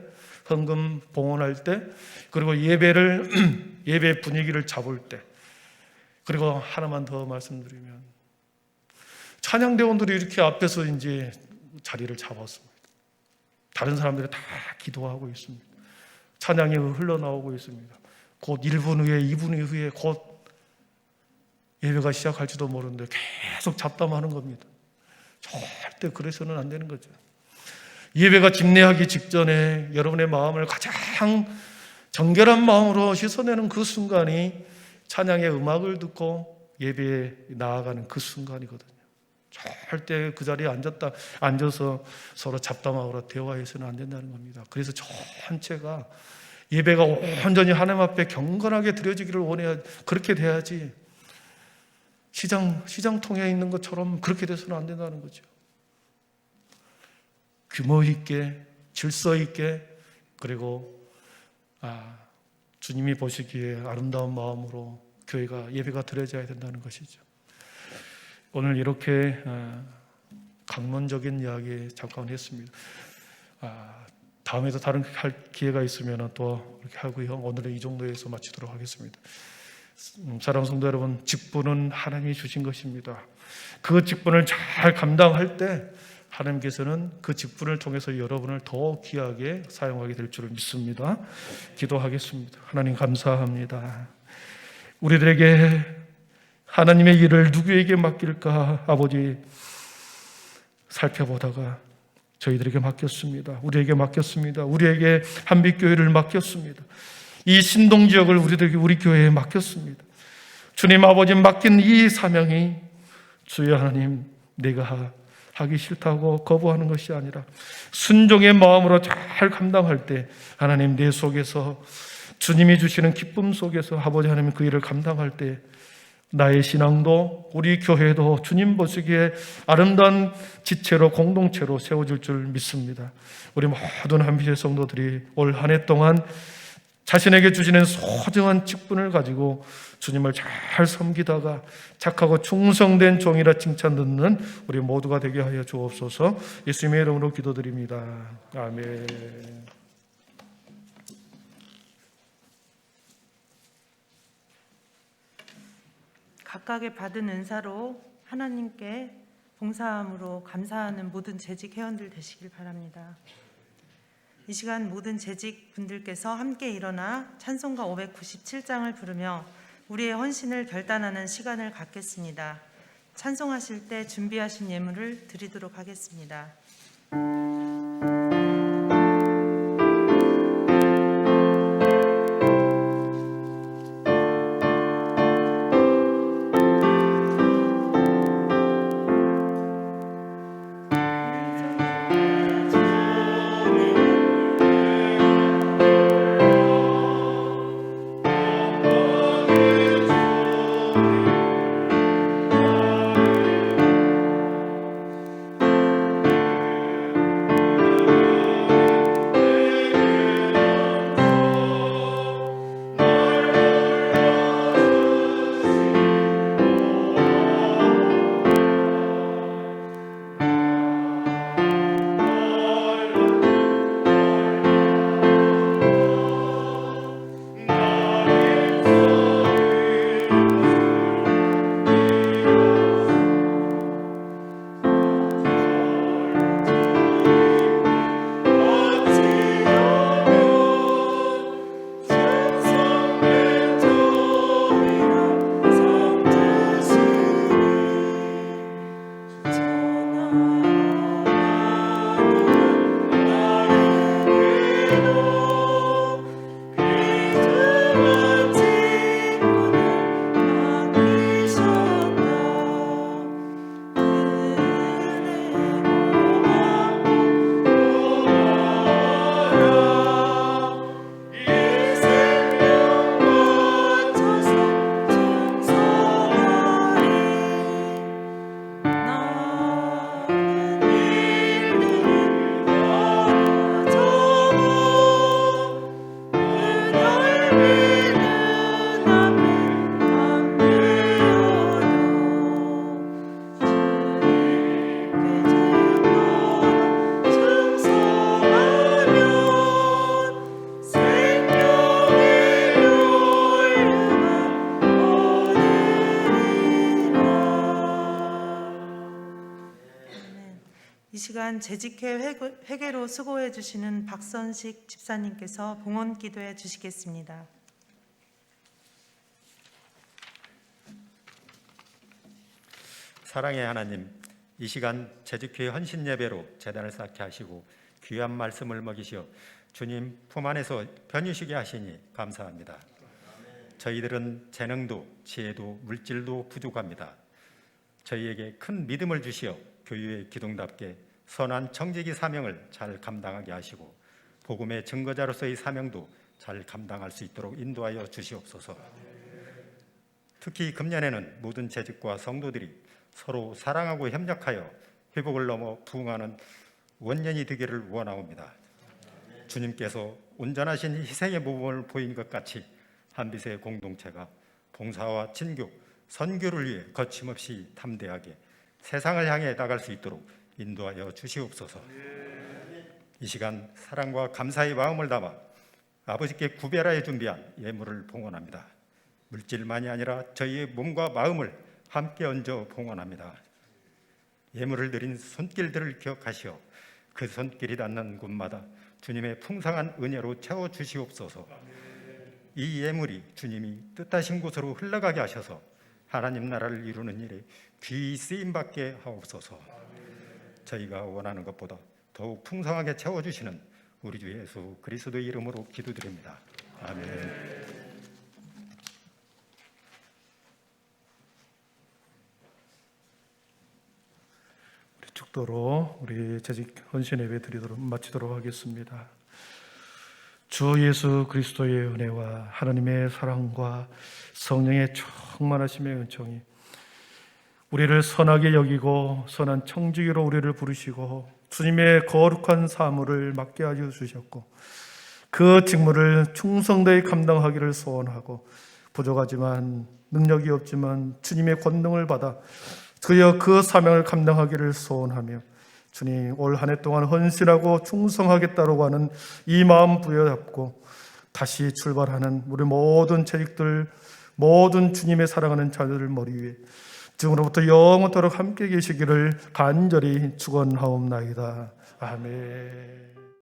헌금 봉헌할 때, 그리고 예배 분위기를 잡을 때, 그리고 하나만 더 말씀드리면 찬양대원들이 이렇게 앞에서 이제 자리를 잡았습니다. 다른 사람들이 다 기도하고 있습니다. 찬양이 흘러나오고 있습니다. 곧 1분 후에 2분 후에 곧 예배가 시작할지도 모르는데 계속 잡담하는 겁니다. 절대 그래서는 안 되는 거죠. 예배가 집례하기 직전에 여러분의 마음을 가장 정결한 마음으로 씻어내는 그 순간이 찬양의 음악을 듣고 예배에 나아가는 그 순간이거든요. 절대 그 자리에 앉아서 서로 잡담하거나 대화해서는 안 된다는 겁니다. 그래서 전체가 예배가 온전히 하나님 앞에 경건하게 드려지기를 원해야 그렇게 돼야지 시장통에 있는 것처럼 그렇게 돼서는 안 된다는 거죠. 규모 있게 질서 있게 그리고 주님이 보시기에 아름다운 마음으로 교회가 예배가 드려져야 된다는 것이죠. 오늘 이렇게 강론적인 이야기 잠깐 했습니다. 다음에도 다른 할 기회가 있으면 또 이렇게 하고요. 오늘은 이 정도에서 마치도록 하겠습니다. 사랑하는 성도 여러분, 직분은 하나님이 주신 것입니다. 그 직분을 잘 감당할 때 하나님께서는 그 직분을 통해서 여러분을 더 귀하게 사용하게 될 줄 믿습니다. 기도하겠습니다. 하나님 감사합니다. 우리들에게 하나님의 일을 누구에게 맡길까 아버지 살펴보다가 저희들에게 맡겼습니다. 우리에게 맡겼습니다. 우리에게 한빛교회를 맡겼습니다. 이 신동지역을 우리 교회에 맡겼습니다. 주님 아버지 맡긴 이 사명이 주여 하나님 내가 하기 싫다고 거부하는 것이 아니라 순종의 마음으로 잘 감당할 때 하나님 내 속에서 주님이 주시는 기쁨 속에서 아버지 하나님 그 일을 감당할 때 나의 신앙도 우리 교회도 주님 보시기에 아름다운 지체로 공동체로 세워질 줄 믿습니다. 우리 모든 한빛의 성도들이 올 한 해 동안 자신에게 주시는 소중한 직분을 가지고 주님을 잘 섬기다가 착하고 충성된 종이라 칭찬 듣는 우리 모두가 되게 하여 주옵소서. 예수님의 이름으로 기도드립니다. 아멘. 각각의 받은 은사로 하나님께 봉사함으로 감사하는 모든 재직 회원들 되시길 바랍니다. 이 시간 모든 재직 분들께서 함께 일어나 찬송가 597장을 부르며 우리의 헌신을 결단하는 시간을 갖겠습니다. 찬송하실 때 준비하신 예물을 드리도록 하겠습니다. 이 시간 재직회 회계로 수고해 주시는 박선식 집사님께서 봉헌 기도해 주시겠습니다. 사랑의 하나님, 이 시간 재직회 헌신 예배로 제단을 쌓게 하시고 귀한 말씀을 먹이시어 주님 품 안에서 편히쉬게 하시니 감사합니다. 저희들은 재능도 지혜도 물질도 부족합니다. 저희에게 큰 믿음을 주시어 교유의 기둥답게 선한 청지기 사명을 잘 감당하게 하시고 복음의 증거자로서의 사명도 잘 감당할 수 있도록 인도하여 주시옵소서. 특히 금년에는 모든 재직과 성도들이 서로 사랑하고 협력하여 회복을 넘어 부흥하는 원년이 되기를 원하옵니다. 주님께서 온전하신 희생의 모범을 보인 것 같이 한빛의 공동체가 봉사와 진교, 선교를 위해 거침없이 담대하게 세상을 향해 나갈 수 있도록 인도하여 주시옵소서. 이 시간 사랑과 감사의 마음을 담아 아버지께 구별하여 준비한 예물을 봉헌합니다. 물질만이 아니라 저희의 몸과 마음을 함께 얹어 봉헌합니다. 예물을 드린 손길들을 기억하시어 그 손길이 닿는 곳마다 주님의 풍성한 은혜로 채워주시옵소서. 이 예물이 주님이 뜻하신 곳으로 흘러가게 하셔서 하나님 나라를 이루는 일에 귀히 쓰임받게 하옵소서. 저희가 원하는 것보다 더욱 풍성하게 채워주시는 우리 주 예수 그리스도의 이름으로 기도드립니다. 아멘. 기도로 우리 재직 헌신 예배 드리도록 마치도록 하겠습니다. 주 예수 그리스도의 은혜와 하나님의 사랑과 성령의 충만하심의 은총이 우리를 선하게 여기고 선한 청지기로 우리를 부르시고 주님의 거룩한 사물을 맡게 하여 주셨고 그 직무를 충성되이 감당하기를 소원하고 부족하지만 능력이 없지만 주님의 권능을 받아 그여 그 사명을 감당하기를 소원하며 주님 올 한 해 동안 헌신하고 충성하겠다고 하는 이 마음 부여잡고 다시 출발하는 우리 모든 재직들 모든 주님의 사랑하는 자녀들 머리 위에 지금으로부터 영원토록 함께 계시기를 간절히 축원하옵나이다. 아멘.